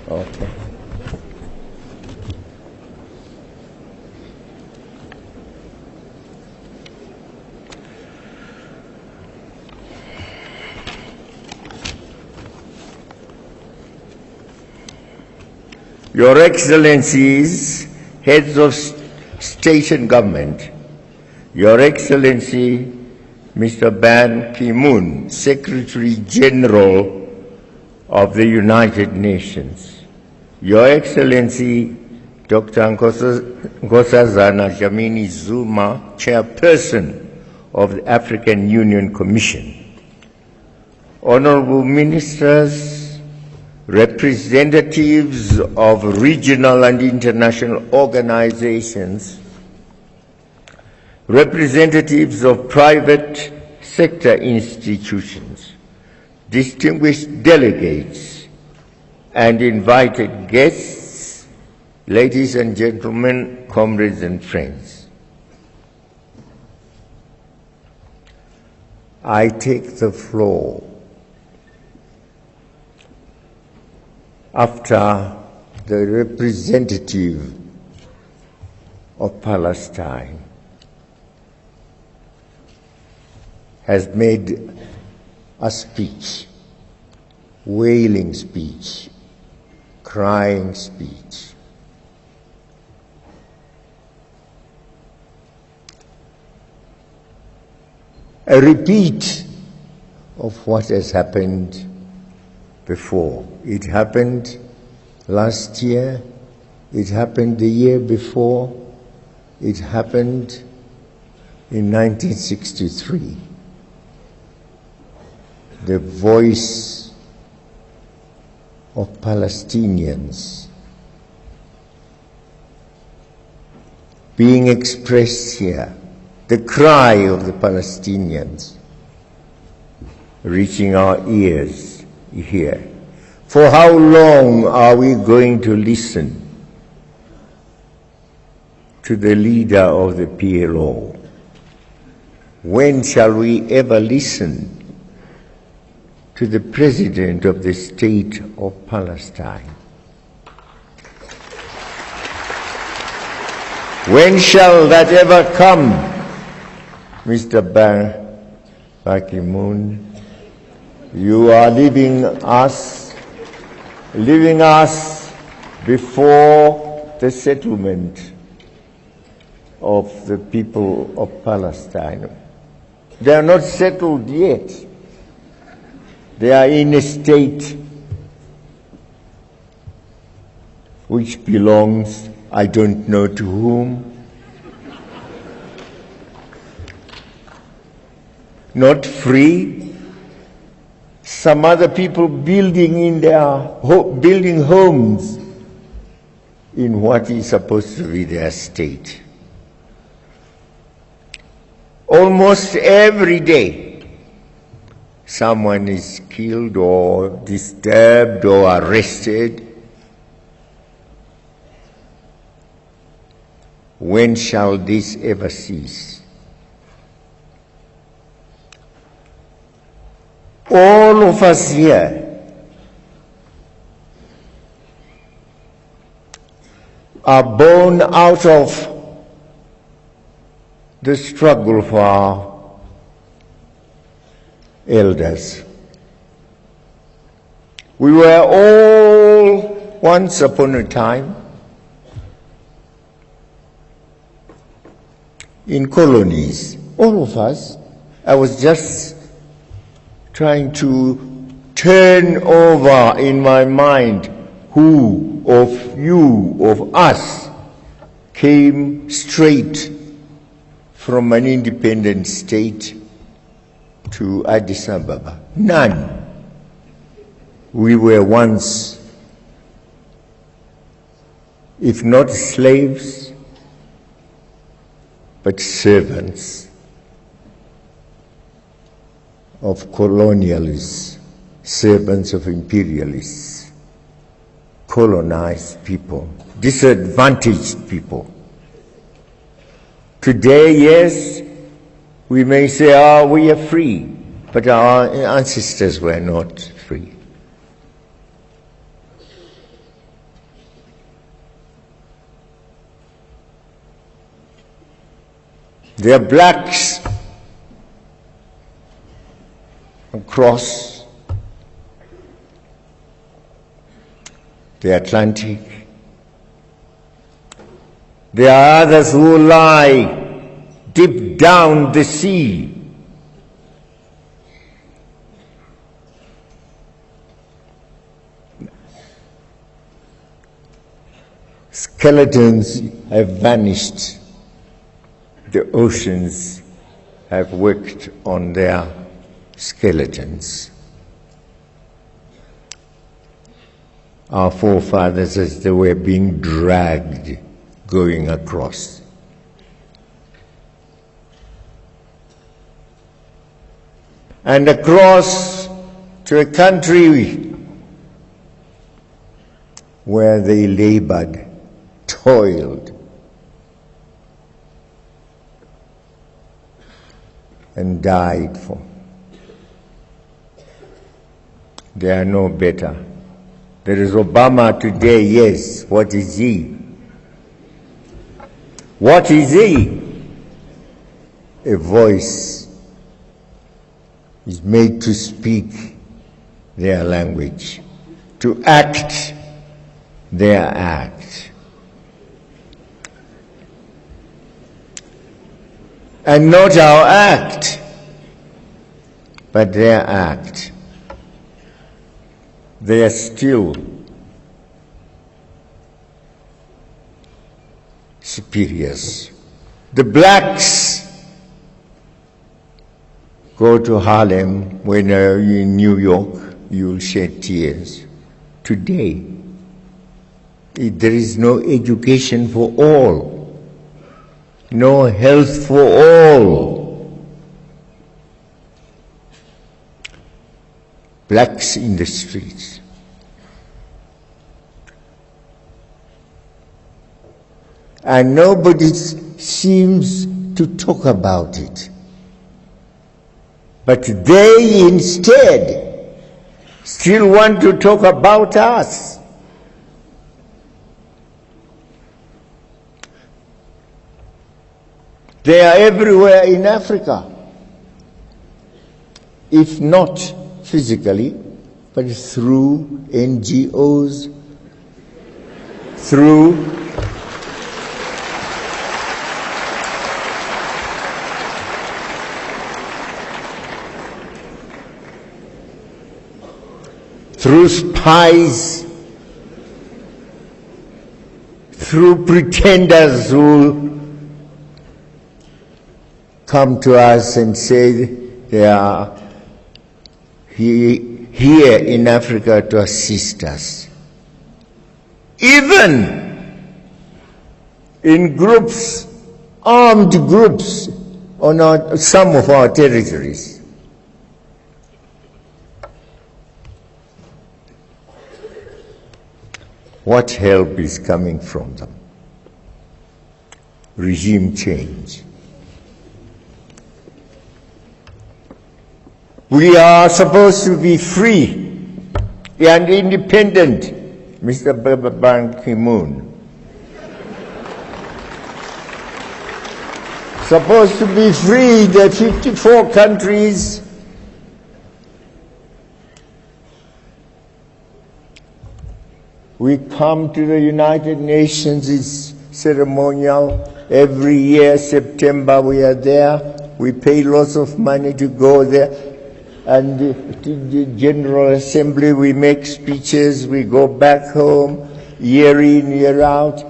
Okay. Your Excellencies, heads of state and government, Your Excellency, Mr. Ban Ki-moon, Secretary General of the United Nations, Your Excellency, Dr. Nkosazana Dlamini Zuma, Chairperson of the African Union Commission, Honorable Ministers, representatives of regional and international organizations, representatives of private sector institutions, distinguished delegates, and invited guests, ladies and gentlemen, comrades and friends. I take the floor after the representative of Palestine has made a speech, wailing speech, crying speech. A repeat of what has happened before. It happened last year, it happened the year before, it happened in 1963. The voice of Palestinians being expressed here, the cry of the Palestinians reaching our ears here. For how long are we going to listen to the leader of the PLO? When shall we ever listen to the President of the State of Palestine? When shall that ever come, Mr. Ban Ki-moon? You are leaving us before the settlement of the people of Palestine. They are not settled yet. They are in a state which belongs, I don't know to whom, not free. Some other people building homes in what is supposed to be their state. Almost every day, someone is killed or disturbed or arrested. When shall this ever cease? All of us here are born out of the struggle for our elders. We were all, once upon a time, in colonies. All of us. I was just trying to turn over in my mind who of you, of us, came straight from an independent state to Addis Ababa. None. We were once, if not slaves, but servants of colonialists, servants of imperialists, colonized people, disadvantaged people. Today, yes, we may say, we are free, but our ancestors were not free. There are blacks across the Atlantic. There are others who lie deep down the sea. Skeletons have vanished. The oceans have worked on their skeletons. Our forefathers, as they were being dragged, going across. And across to a country where they labored, toiled, and died for. They are no better. There is Obama today, yes. What is he? What is he? A voice is made to speak their language, to act their act. And not our act, but their act. They are still superiors. The blacks go to Harlem. When you're in New York, you'll shed tears. Today, there is no education for all, no health for all. Blacks in the streets. And nobody seems to talk about it. But they instead still want to talk about us. They are everywhere in Africa, if not physically, but through NGOs, through spies, through pretenders who come to us and say they are here in Africa to assist us. Even in groups, armed groups on some of our territories. What help is coming from them? Regime change. We are supposed to be free and independent, Mr. Ban Ki-moon. Supposed to be free, the 54 countries. We come to the United Nations, it's ceremonial. Every year, September, we are there. We pay lots of money to go there. And to the General Assembly, we make speeches, we go back home, year in, year out.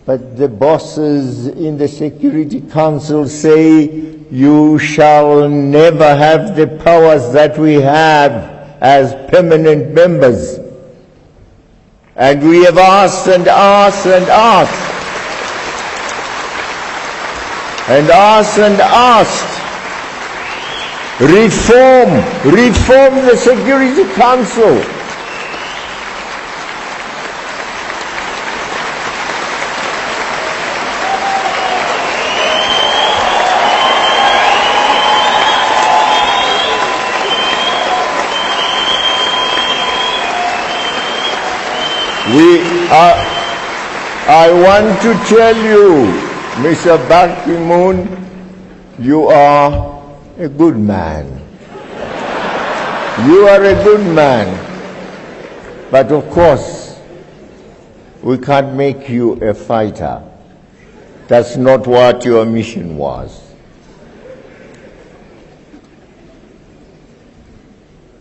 But the bosses in the Security Council say, you shall never have the powers that we have as permanent members. And we have asked and asked and asked, and asked and asked, reform the Security Council. I want to tell you Mr. Ban Ki-moon, you are a good man. You are a good man. But of course, we can't make you a fighter. That's not what your mission was.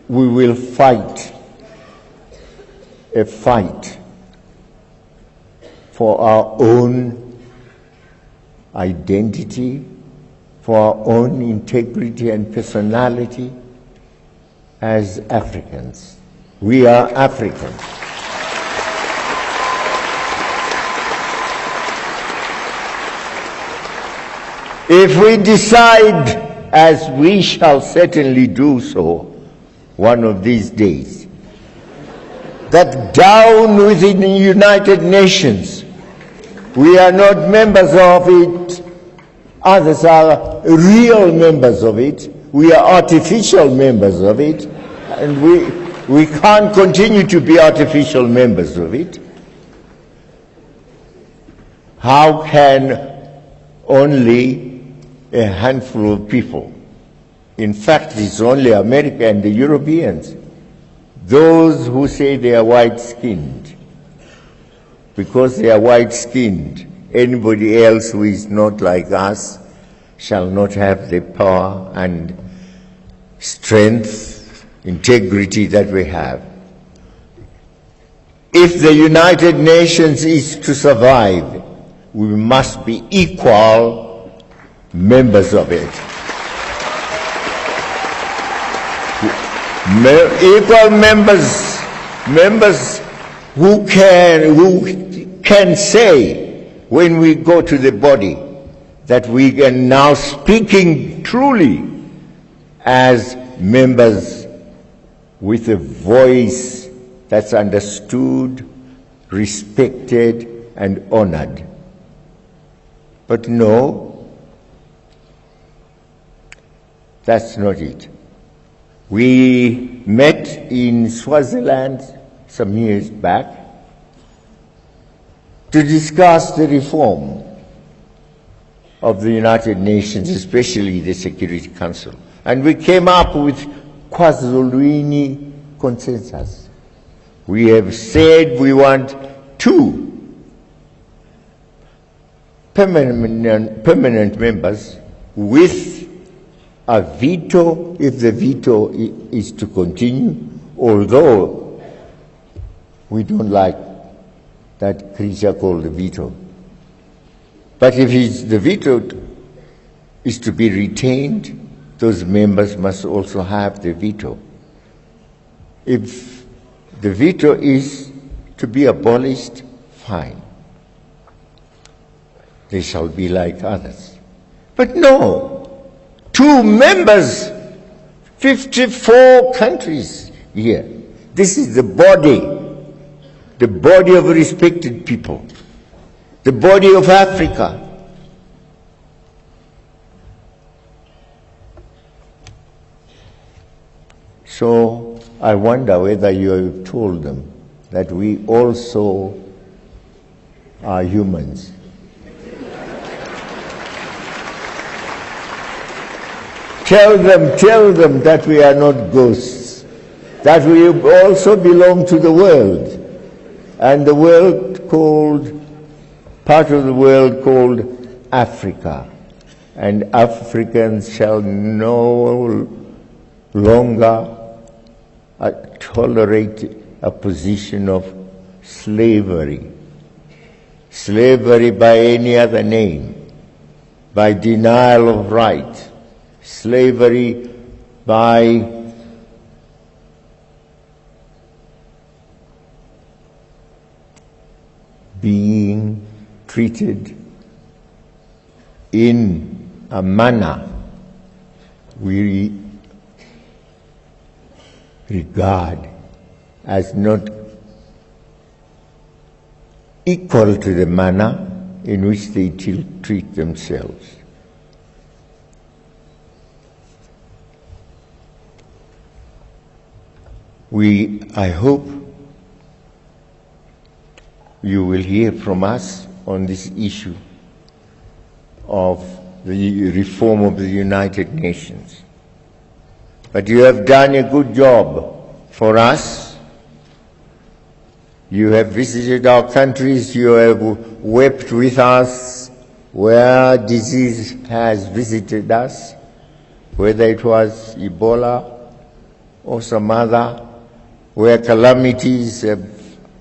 We will fight a fight for our own identity, for our own integrity and personality as Africans. We are Africans. If we decide, as we shall certainly do so one of these days, that down within the United Nations, we are not members of it, others are real members of it, we are artificial members of it, and we can't continue to be artificial members of it. How can only a handful of people, in fact it's only America and the Europeans, those who say they are white-skinned, because they are white-skinned, anybody else who is not like us shall not have the power and strength, integrity that we have. If the United Nations is to survive, we must be equal members of it. Equal members who can say when we go to the body that we are now speaking truly as members with a voice that's understood, respected, and honored. But no, that's not it. We met in Swaziland some years back to discuss the reform of the United Nations, especially the Security Council. And we came up with KwaZulu consensus. We have said we want 2 permanent members with a veto if the veto is to continue, although we don't like that creature called the veto. But if the veto is to be retained, those members must also have the veto. If the veto is to be abolished, fine. They shall be like others. But no, 2 members, 54 countries here. This is the body of respected people, the body of Africa. So I wonder whether you have told them that we also are humans. Tell them that we are not ghosts, that we also belong to the world, and the world part of the world called Africa. And Africans shall no longer tolerate a position of slavery. Slavery by any other name, by denial of right. Slavery by being treated in a manner we regard as not equal to the manner in which they treat themselves. I hope you will hear from us on this issue of the reform of the United Nations. But you have done a good job for us. You have visited our countries, you have wept with us where disease has visited us, whether it was Ebola or some other, where calamities have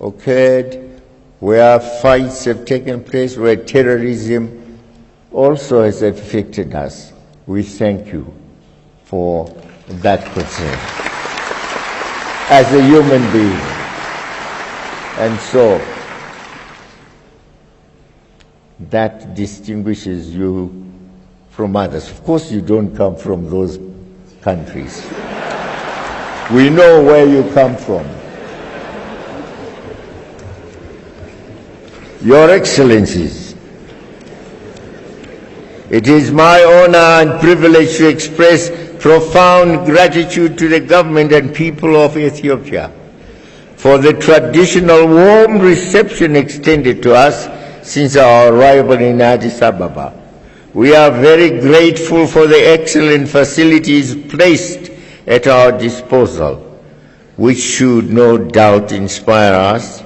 occurred, where fights have taken place, where terrorism also has affected us. We thank you for that concern as a human being. And so, that distinguishes you from others. Of course, you don't come from those countries. We know where you come from. Your Excellencies, it is my honor and privilege to express profound gratitude to the government and people of Ethiopia for the traditional warm reception extended to us since our arrival in Addis Ababa. We are very grateful for the excellent facilities placed at our disposal, which should no doubt inspire us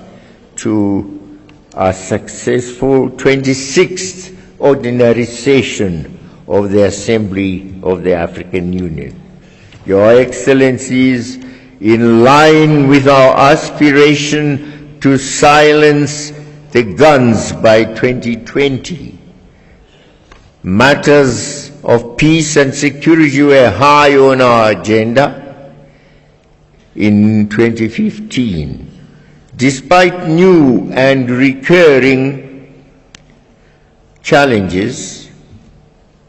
to a successful 26th ordinary session of the Assembly of the African Union. Your Excellencies, in line with our aspiration to silence the guns by 2020, matters of peace and security were high on our agenda in 2015. Despite new and recurring challenges,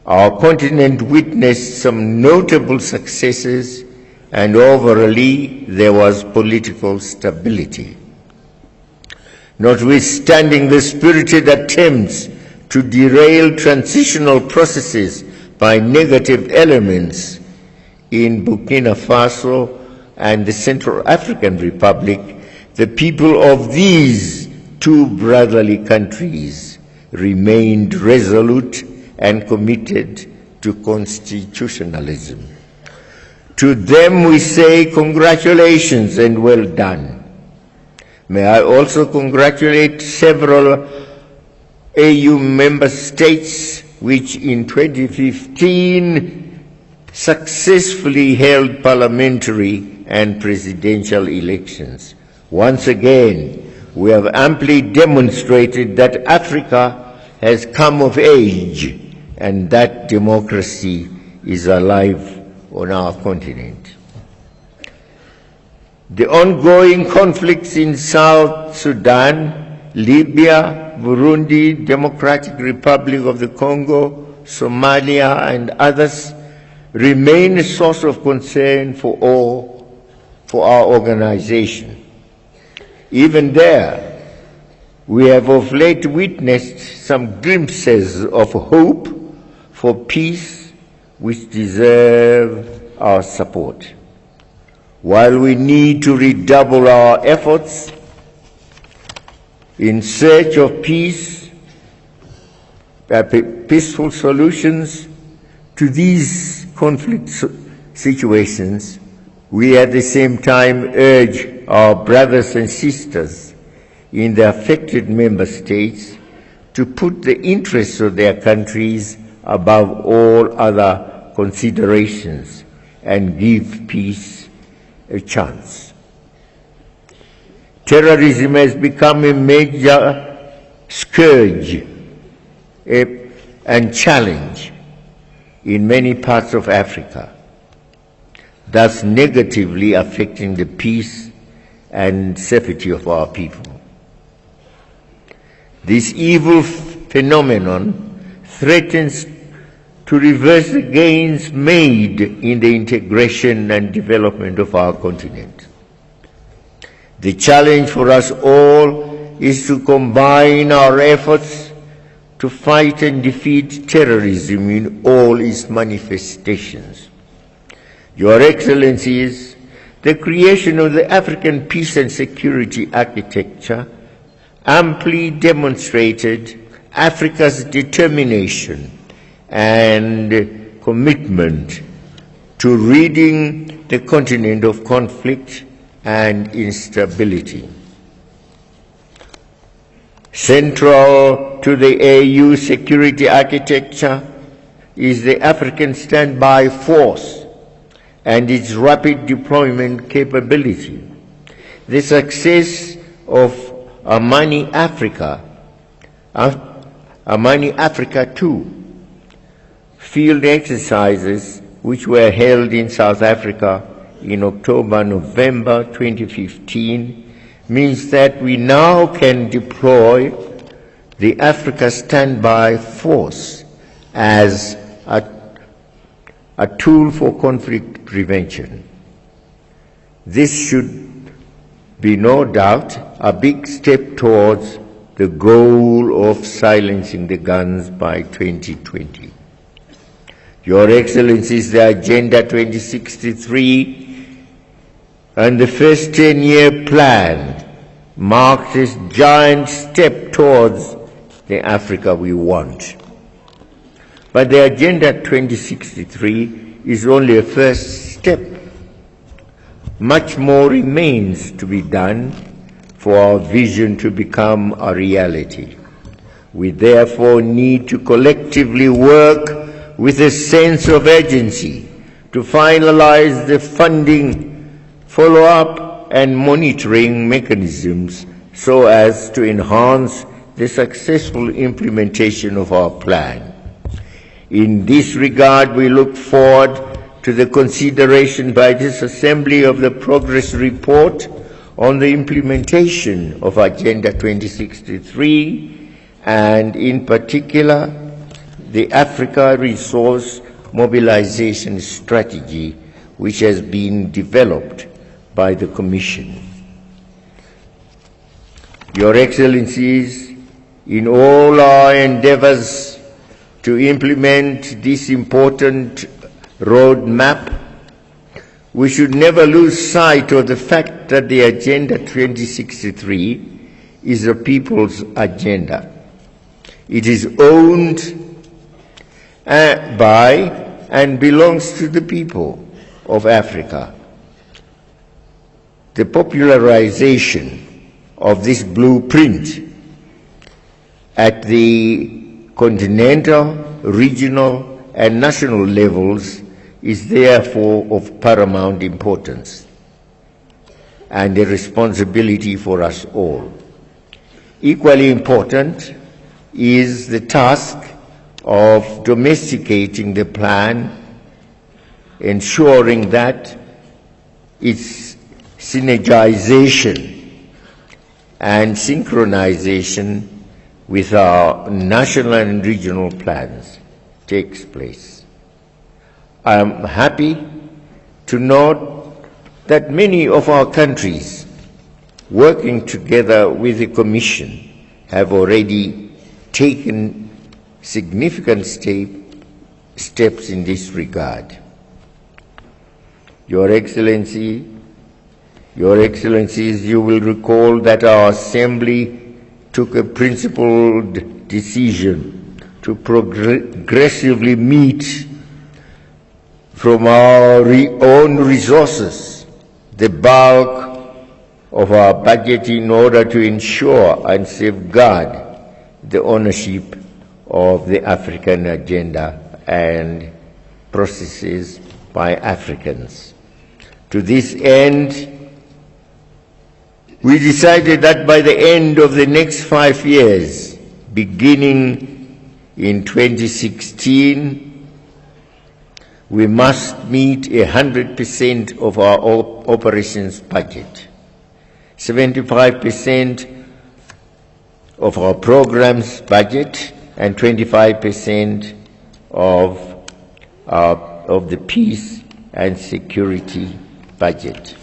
our continent witnessed some notable successes, and overall there was political stability. Notwithstanding the spirited attempts to derail transitional processes by negative elements in Burkina Faso and the Central African Republic, the people of these two brotherly countries remained resolute and committed to constitutionalism. To them we say congratulations and well done. May I also congratulate several AU member states which in 2015 successfully held parliamentary and presidential elections. Once again, we have amply demonstrated that Africa has come of age and that democracy is alive on our continent. The ongoing conflicts in South Sudan, Libya, Burundi, Democratic Republic of the Congo, Somalia, and others remain a source of concern for our organization. Even there, we have of late witnessed some glimpses of hope for peace which deserve our support. While we need to redouble our efforts in search of peace, peaceful solutions to these conflict situations, we at the same time urge our brothers and sisters in the affected member states to put the interests of their countries above all other considerations and give peace a chance. Terrorism has become a major scourge and challenge in many parts of Africa, thus negatively affecting the peace and safety of our people. This evil phenomenon threatens to reverse the gains made in the integration and development of our continent. The challenge for us all is to combine our efforts to fight and defeat terrorism in all its manifestations. Your Excellencies, the creation of the African Peace and Security Architecture amply demonstrated Africa's determination and commitment to ridding the continent of conflict and instability. Central to the AU security architecture is the African Standby Force and its rapid deployment capability. The success of Amani Africa 2 field exercises, which were held in South Africa in October-November 2015, means that we now can deploy the Africa Standby Force as a tool for conflict prevention. This should be no doubt a big step towards the goal of silencing the guns by 2020. Your Excellencies, the Agenda 2063 and the first 10-year plan marks this giant step towards the Africa we want. But the Agenda 2063 is only a first step. Much more remains to be done for our vision to become a reality. We therefore need to collectively work with a sense of urgency to finalize the funding, follow-up and monitoring mechanisms so as to enhance the successful implementation of our plan. In this regard, we look forward to the consideration by this Assembly of the progress report on the implementation of Agenda 2063 and, in particular, the Africa Resource Mobilization Strategy, which has been developed by the Commission. Your Excellencies, in all our endeavors to implement this important roadmap, we should never lose sight of the fact that the Agenda 2063 is a people's agenda. It is owned by and belongs to the people of Africa. The popularization of this blueprint at the continental, regional, and national levels is therefore of paramount importance and a responsibility for us all. Equally important is the task of domesticating the plan, ensuring that its synergization and synchronization with our national and regional plans takes place. I am happy to note that many of our countries working together with the Commission have already taken significant steps in this regard. Your Excellencies, you will recall that our Assembly took a principled decision to progressively meet from our own resources the bulk of our budget in order to ensure and safeguard the ownership of the African agenda and processes by Africans. To this end, we decided that by the end of the next 5 years, beginning in 2016, we must meet 100% of our operations budget, 75% of our programs budget, and 25% of the peace and security budget.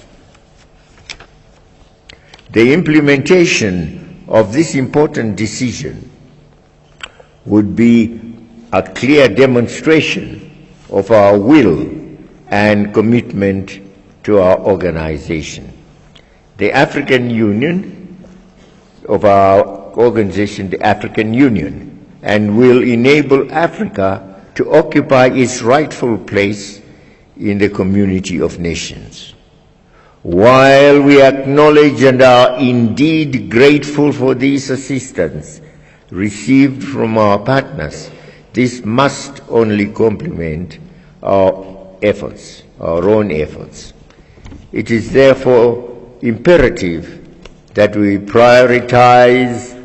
The implementation of this important decision would be a clear demonstration of our will and commitment to our organization. The African Union, of our organization, the African Union, and will enable Africa to occupy its rightful place in the community of nations. While we acknowledge and are indeed grateful for this assistance received from our partners, this must only complement our efforts, our own efforts. It is therefore imperative that we prioritize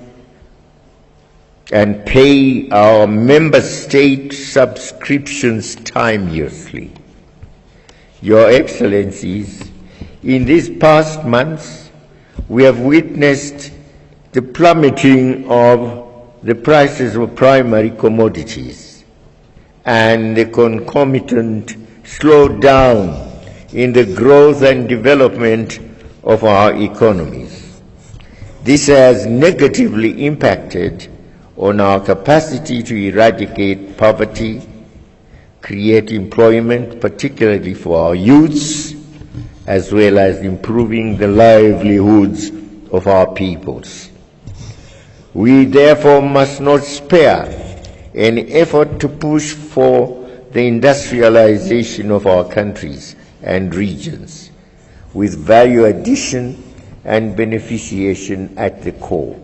and pay our member state subscriptions timeously. Your Excellencies, in these past months, we have witnessed the plummeting of the prices of primary commodities and the concomitant slowdown in the growth and development of our economies. This has negatively impacted on our capacity to eradicate poverty, create employment, particularly for our youths, as well as improving the livelihoods of our peoples. We therefore must not spare any effort to push for the industrialization of our countries and regions, with value addition and beneficiation at the core.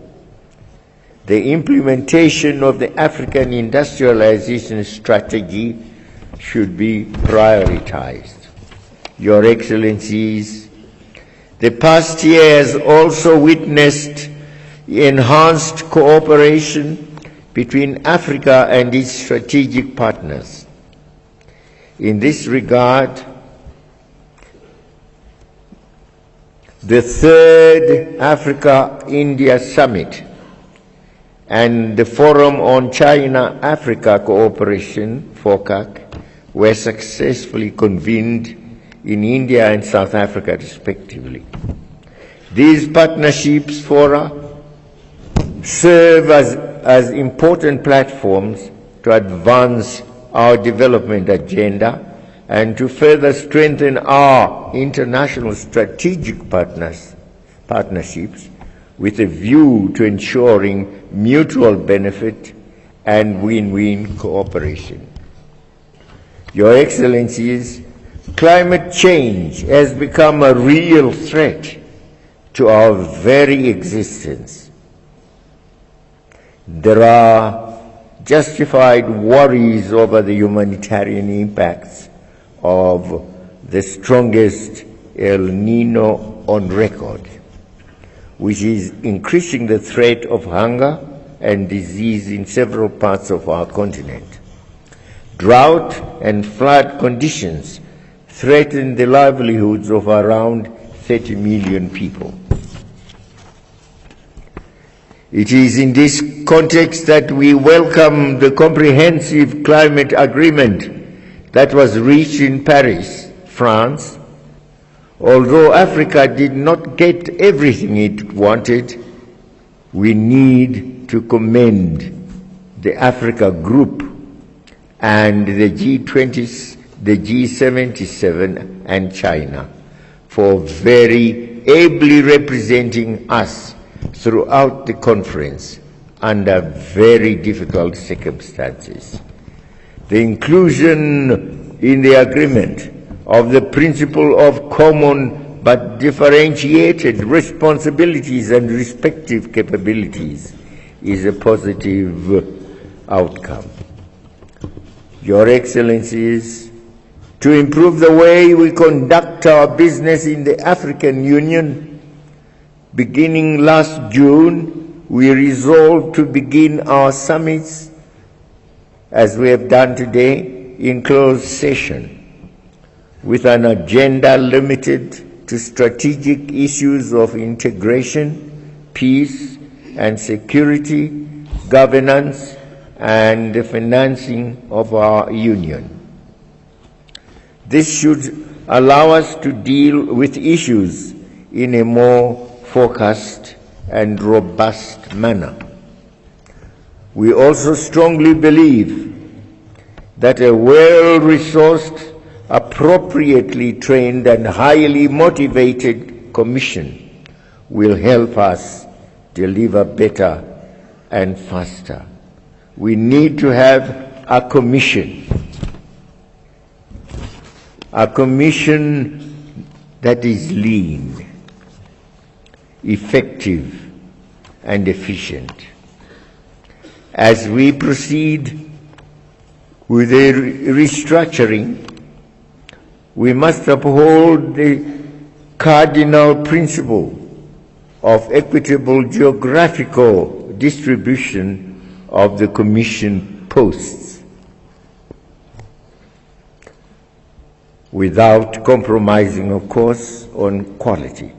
The implementation of the African industrialization strategy should be prioritized. Your Excellencies, the past year has also witnessed enhanced cooperation between Africa and its strategic partners. In this regard, the third Africa-India Summit and the Forum on China-Africa Cooperation, FOCAC, were successfully convened in India and South Africa, respectively. These partnerships fora serve as important platforms to advance our development agenda and to further strengthen our international strategic partnerships with a view to ensuring mutual benefit and win-win cooperation. Your Excellencies, climate change has become a real threat to our very existence. There are justified worries over the humanitarian impacts of the strongest El Nino on record, which is increasing the threat of hunger and disease in several parts of our continent. Drought and flood conditions threaten the livelihoods of around 30 million people. It is in this context that we welcome the comprehensive climate agreement that was reached in Paris, France. Although Africa did not get everything it wanted, we need to commend the Africa Group and the G20s, the G77 and China for very ably representing us throughout the conference under very difficult circumstances. The inclusion in the agreement of the principle of common but differentiated responsibilities and respective capabilities is a positive outcome. Your Excellencies, to improve the way we conduct our business in the African Union, beginning last June, we resolved to begin our summits, as we have done today, in closed session, with an agenda limited to strategic issues of integration, peace and security, governance, and the financing of our union. This should allow us to deal with issues in a more focused and robust manner. We also strongly believe that a well-resourced, appropriately trained and highly motivated commission will help us deliver better and faster. We need to have a commission that is lean, effective, and efficient. As we proceed with the restructuring, we must uphold the cardinal principle of equitable geographical distribution of the Commission posts, without compromising, of course, on quality.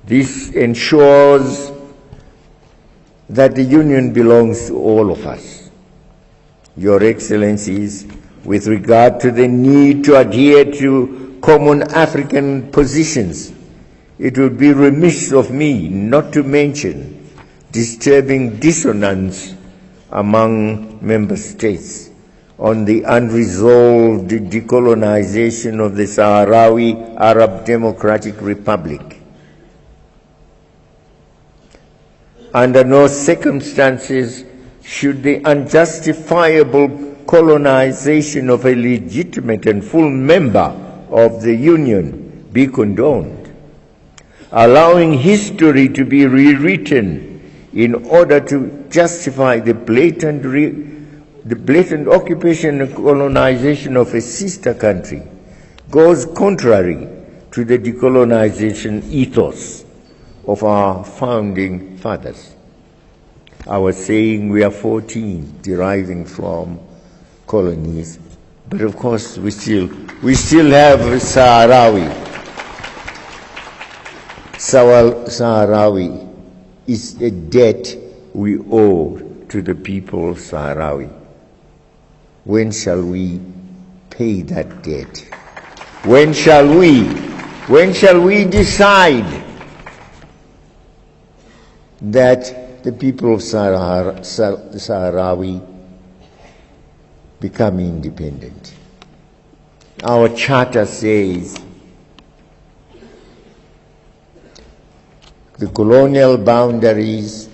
This ensures that the Union belongs to all of us. Your Excellencies, with regard to the need to adhere to common African positions, it would be remiss of me not to mention disturbing dissonance among member states on the unresolved decolonization of the Sahrawi Arab Democratic Republic. Under no circumstances should the unjustifiable colonization of a legitimate and full member of the Union be condoned. Allowing history to be rewritten in order to justify the blatant occupation and colonization of a sister country goes contrary to the decolonization ethos of our founding fathers. I was saying we are 14 deriving from colonies, but of course we still have Sahrawi. Sahrawi is a debt we owe to the people of Sahrawi. When shall we pay that debt? When shall we decide that the people of Sahrawi become independent? Our charter says the colonial boundaries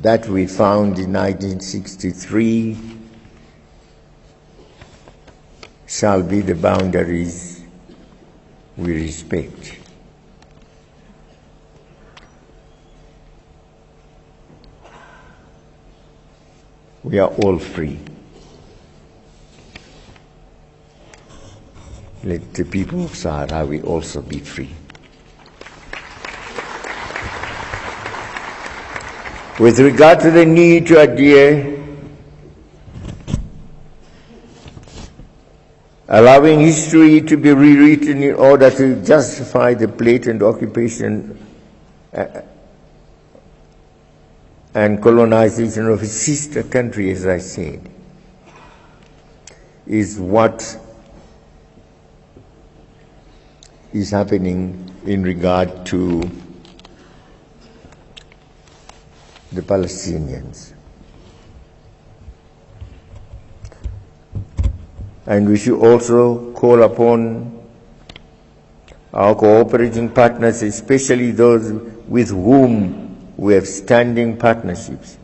that we found in 1963 shall be the boundaries we respect. We are all free. Let the people of Sahrawi also be free. With regard to the need to adhere, allowing history to be rewritten in order to justify the blatant occupation and colonization of a sister country, as I said, is what is happening in regard to the Palestinians. And we should also call upon our cooperating partners, especially those with whom we have standing partnerships,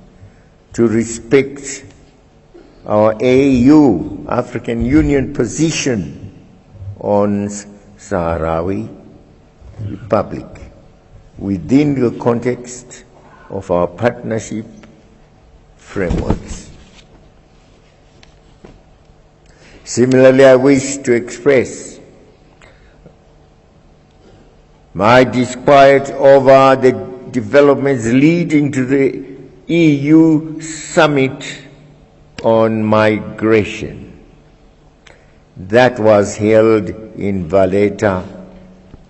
to respect our AU, African Union position on Sahrawi Republic within the context of our partnership frameworks. Similarly, I wish to express my disquiet over the developments leading to the EU summit on migration that was held in Valletta,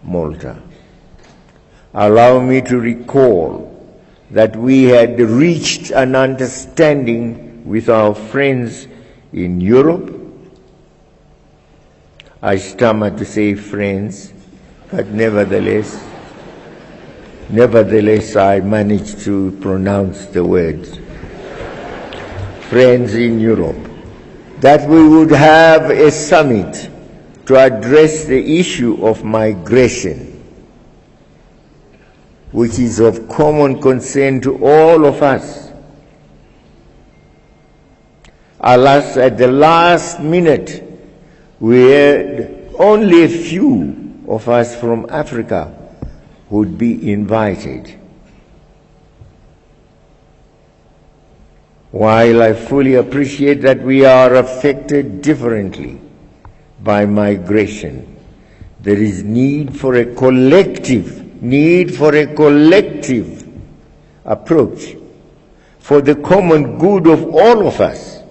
Malta. Allow me to recall that we had reached an understanding with our friends in Europe. I stammer to say friends, but nevertheless I managed to pronounce the words. Friends in Europe, that we would have a summit to address the issue of migration, which is of common concern to all of us. Alas, at the last minute, we had only a few of us from Africa would be invited. While I fully appreciate that we are affected differently by migration, there is need for a collective approach for the common good of all of us.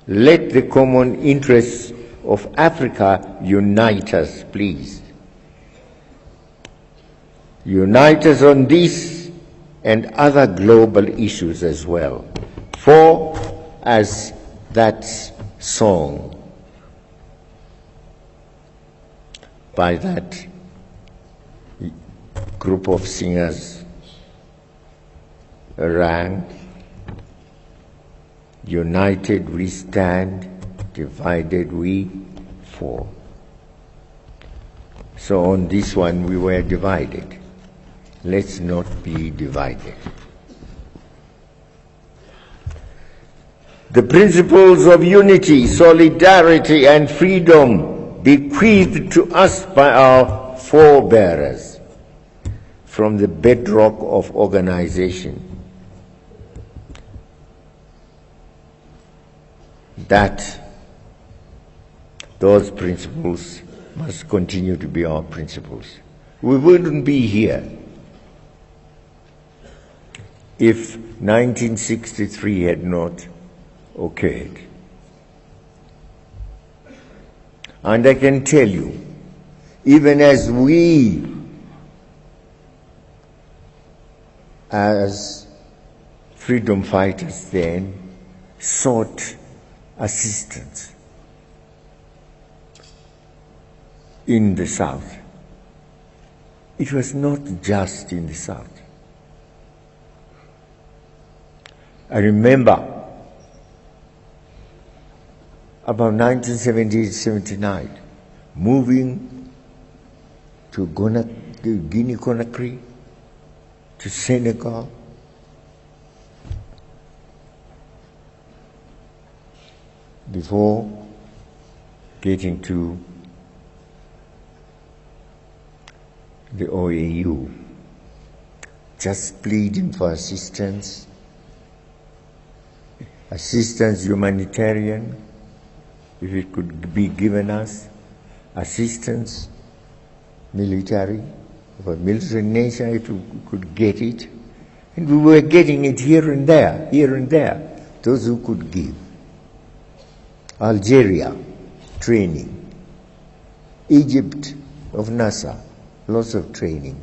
Let the common interests of Africa unite us, please. Unite us on this and other global issues as well. For, as that song by that group of singers rang, united we stand, divided we fall. So on this one we were divided. Let's not be divided. The principles of unity, solidarity, and freedom bequeathed to us by our forebears from the bedrock of organization, those principles must continue to be our principles. We wouldn't be here if 1963 had not occurred. And I can tell you, even as we, as freedom fighters then, sought assistance in the South, it was not just in the South. I remember about 1978-79, moving to Guinea-Conakry, to Senegal, before getting to the OAU, just pleading for assistance humanitarian, if it could be given us, assistance military, of a military nation, if we could get it. And we were getting it here and there, those who could give. Algeria, training. Egypt of NASA, lots of training.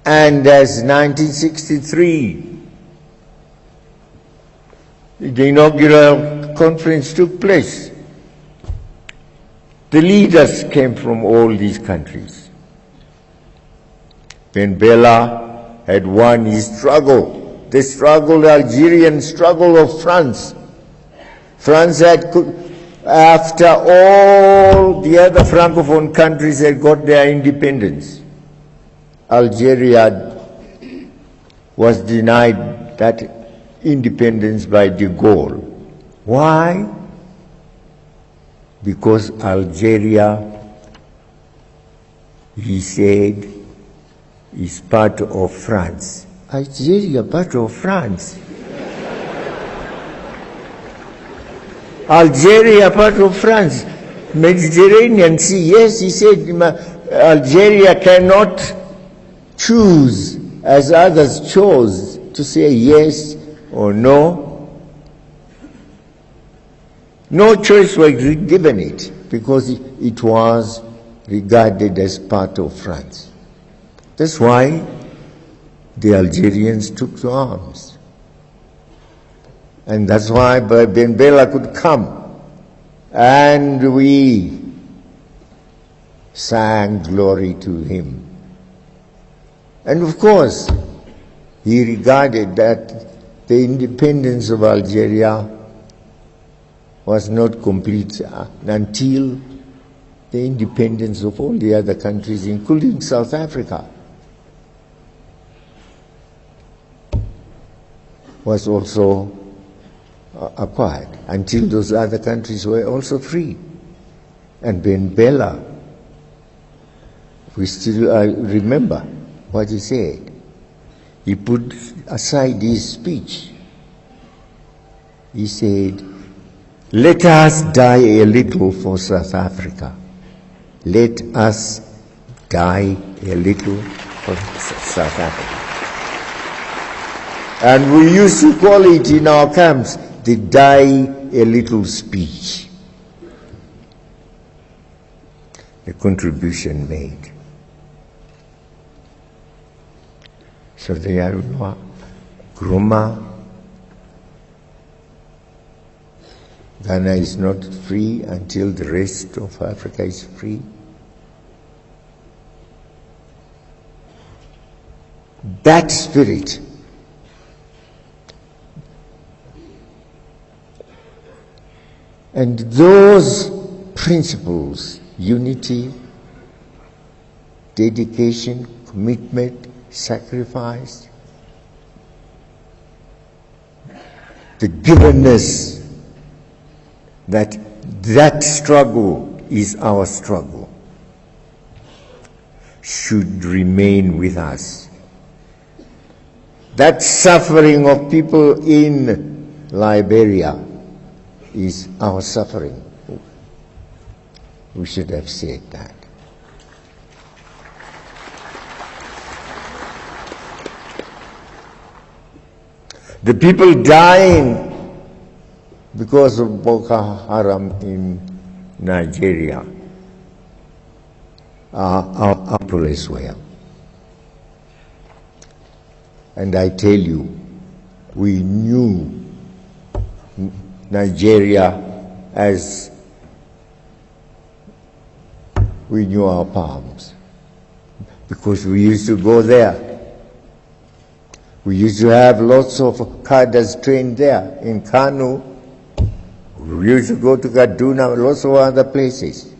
And as 1963, the inaugural conference took place, the leaders came from all these countries. Ben Bella had won his struggle, the Algerian struggle of France. France had, after all the other Francophone countries had got their independence, Algeria was denied that independence by de Gaulle. Why? Because Algeria, he said, is part of France. Algeria, part of France. Algeria, part of France. Mediterranean Sea, yes, he said, Algeria cannot choose as others chose to say yes or no. No choice was given it because it was regarded as part of France. That's why the Algerians took to arms. And that's why Ben Bella could come. And we sang glory to him. And of course, he regarded that the independence of Algeria was not complete until the independence of all the other countries, including South Africa. was also acquired, until those other countries were also free. And Ben Bella, we still remember what he said. He put aside his speech. He said, "Let us die a little for South Africa. Let us die a little for South Africa." And we used to call it in our camps the "die a little" speech. The contribution made. So the Arua, Nkrumah, Ghana is not free until the rest of Africa is free. That spirit and those principles, unity, dedication, commitment, sacrifice, the givenness that that struggle is our struggle, should remain with us. That suffering of people in Liberia is our suffering. We should have said that. The people dying because of Boko Haram in Nigeria are our people as well. And I tell you, we knew Nigeria as we knew our palms, because we used to go there. We used to have lots of cadres trained there in Kanu. We used to go to Kaduna, lots of other places.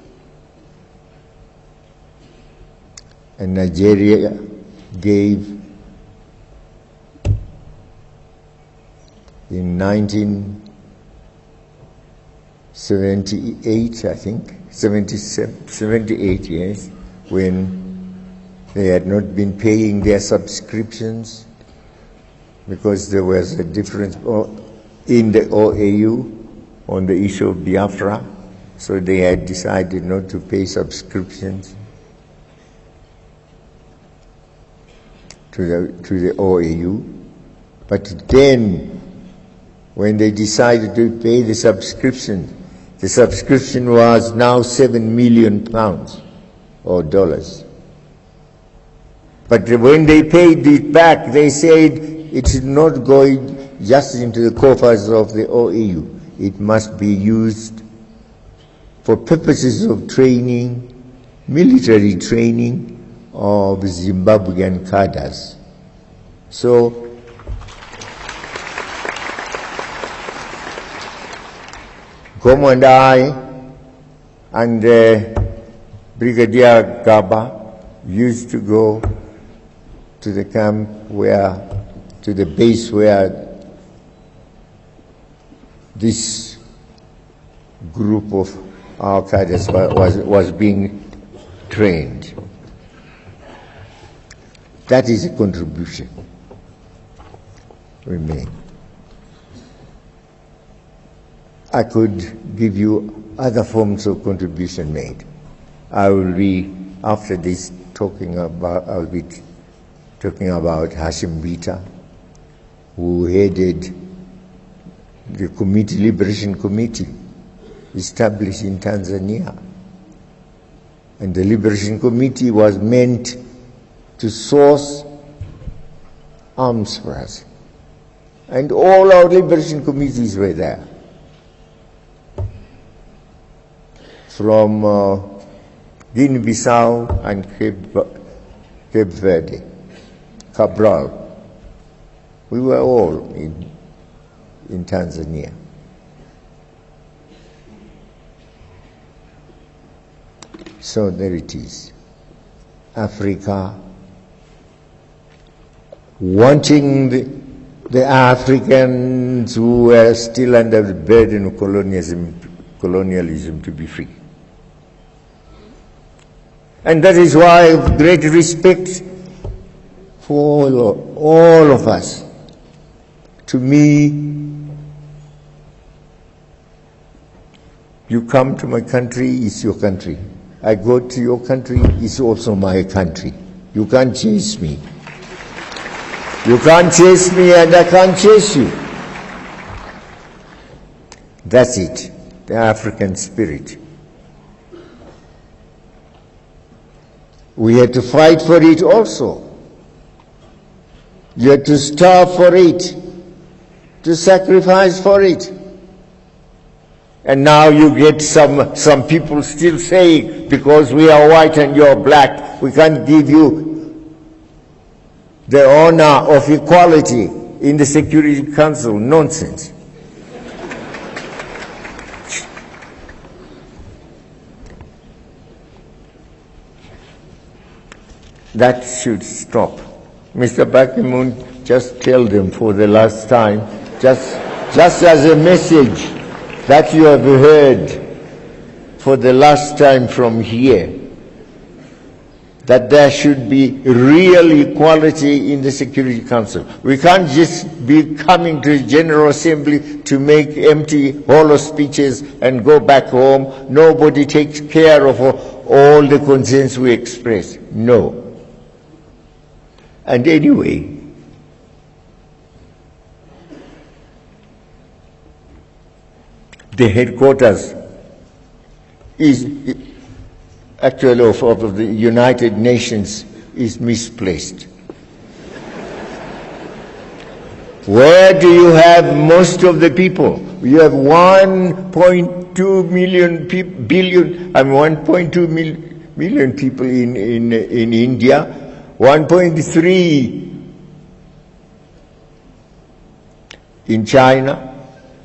And Nigeria gave, in 1978, I think, 78, yes, when they had not been paying their subscriptions, because there was a difference in the OAU on the issue of Biafra, so they had decided not to pay subscriptions to the OAU. But then, when they decided to pay the subscription was now £7 million or dollars. But when they paid it back, they said it should not go just into the coffers of the OAU. It must be used for purposes of training, military training of Zimbabwean cadres. So, Gomo and I and Brigadier Gaba used to go to the camp to the base where this group of our cadres was being trained. That is a contribution we made. I could give you other forms of contribution made. I will be, after this, I'll be talking about Hashim Bita, who headed the Liberation Committee established in Tanzania. And the Liberation Committee was meant to source arms for us. And all our liberation committees were there. From Guinea-Bissau and Cape Verde, Cabral. We were all in Tanzania. So there it is. Africa wanting the Africans who were still under the burden of colonialism to be free. And that is why I have great respect for all of us. To me, you come to my country, it's your country. I go to your country, it's also my country. You can't chase me. You can't chase me and I can't chase you. That's it, the African spirit. We had to fight for it also. You had to starve for it, to sacrifice for it. And now you get some people still saying, because we are white and you're black, we can't give you the honor of equality in the Security Council. Nonsense. That should stop. Mr. Ban Ki-moon, just tell them for the last time, just as a message that you have heard for the last time from here, that there should be real equality in the Security Council. We can't just be coming to the General Assembly to make empty, hollow speeches and go back home. Nobody takes care of all the concerns we express. No. And anyway, the headquarters is actually of the United Nations is misplaced. Where do you have most of the people? You have 1.2 million people in India, 1.3 in China,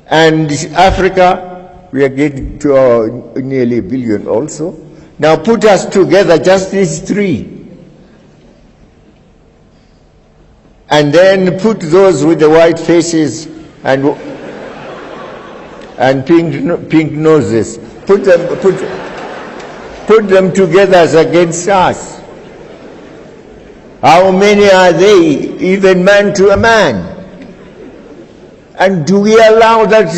and Africa, we are getting to nearly 1 billion also. Now put us together, just these three, and then put those with the white faces and pink noses. Put them together as against us. How many are they, even man to a man? And do we allow that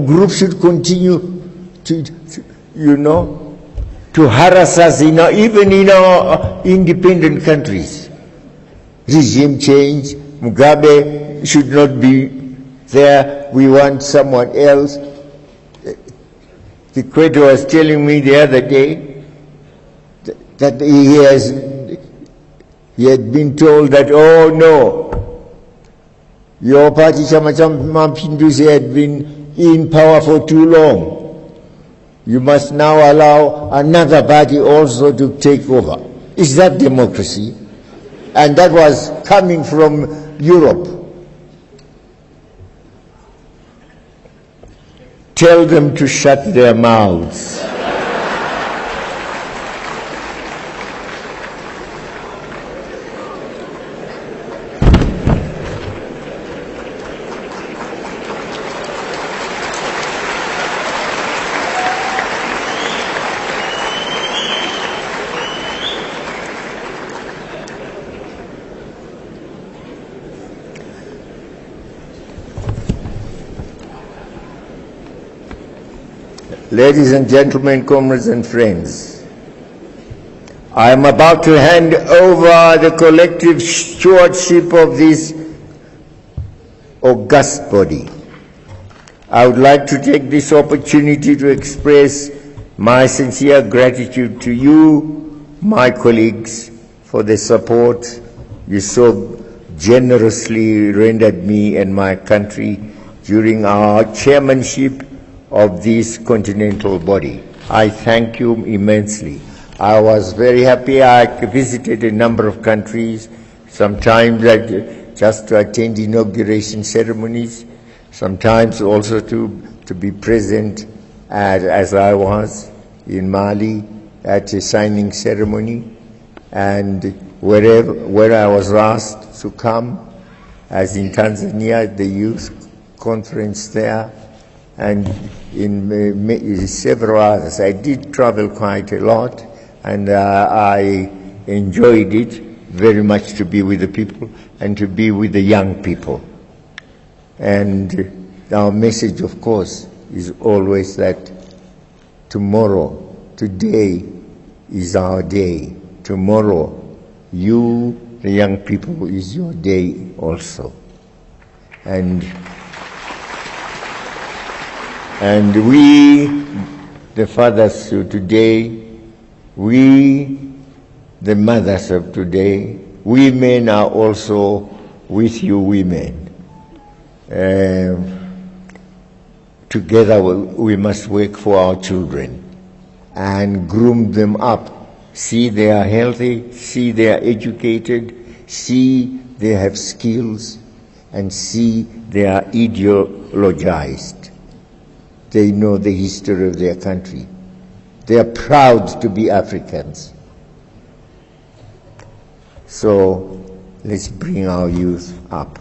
group should continue to harass us even in our independent countries? Regime change, Mugabe should not be there, we want someone else. The Quato was telling me the other day that he had been told that, oh no, your party Chama cha Mapinduzi had been in power for too long. You must now allow another party also to take over. Is that democracy? And that was coming from Europe. Tell them to shut their mouths. Ladies and gentlemen, comrades and friends, I am about to hand over the collective stewardship of this august body. I would like to take this opportunity to express my sincere gratitude to you, my colleagues, for the support you so generously rendered me and my country during our chairmanship of this continental body. I thank you immensely. I was very happy. I visited a number of countries, sometimes just to attend inauguration ceremonies, sometimes also to be present as I was in Mali at a signing ceremony, and where I was asked to come, as in Tanzania, the youth conference there, and in several others. I did travel quite a lot, and I enjoyed it very much to be with the people and to be with the young people. And our message, of course, is always that tomorrow, today is our day. Tomorrow, you, the young people, is your day also. And we, the fathers of today, we, the mothers of today, we men are also with you women. Together we must work for our children and groom them up. See they are healthy, see they are educated, see they have skills, and see they are ideologized. They know the history of their country. They are proud to be Africans. So let's bring our youth up.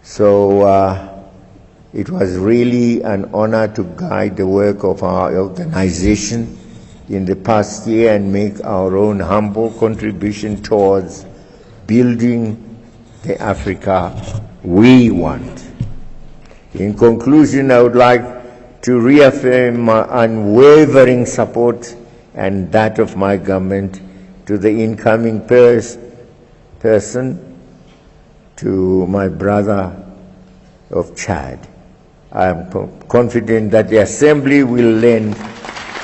So it was really an honor to guide the work of our organization in the past year and make our own humble contribution towards building the Africa we want. In conclusion, I would like to reaffirm my unwavering support and that of my government to the incoming person, to my brother of Chad. I am confident that the Assembly will lend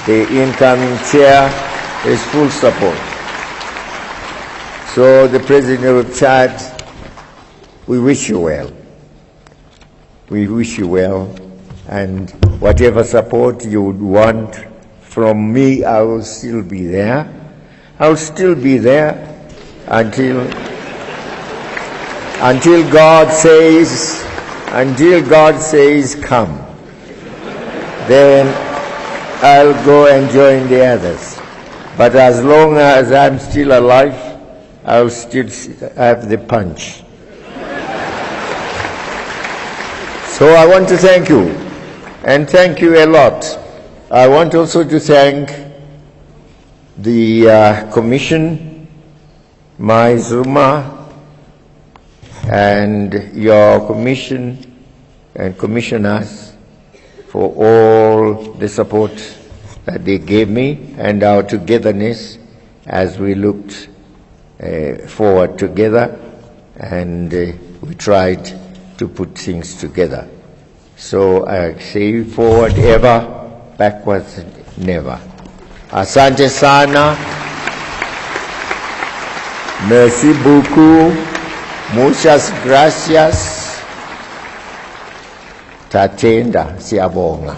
the incoming chair its full support. So the President of Chad, we wish you well. We wish you well, and whatever support you would want from me, I will still be there. I will still be there until God says, come. Then I'll go and join the others. But as long as I'm still alive, I'll still have the punch. So I want to thank you, and thank you a lot. I want also to thank the Commission, Mai Zuma, and your Commission and Commissioners for all the support that they gave me and our togetherness as we looked forward together, and we tried to put things together. So I say forward ever, backwards never. Asante sana. Merci beaucoup. Muchas gracias. Tatenda siyabonga.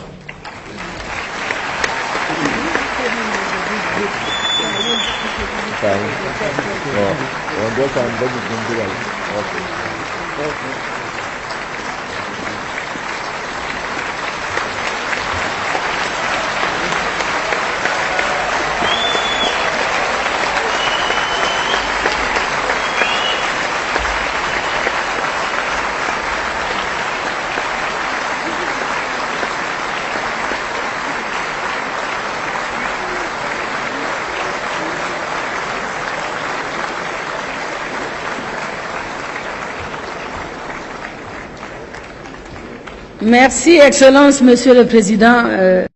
Merci, Excellence, Monsieur le Président.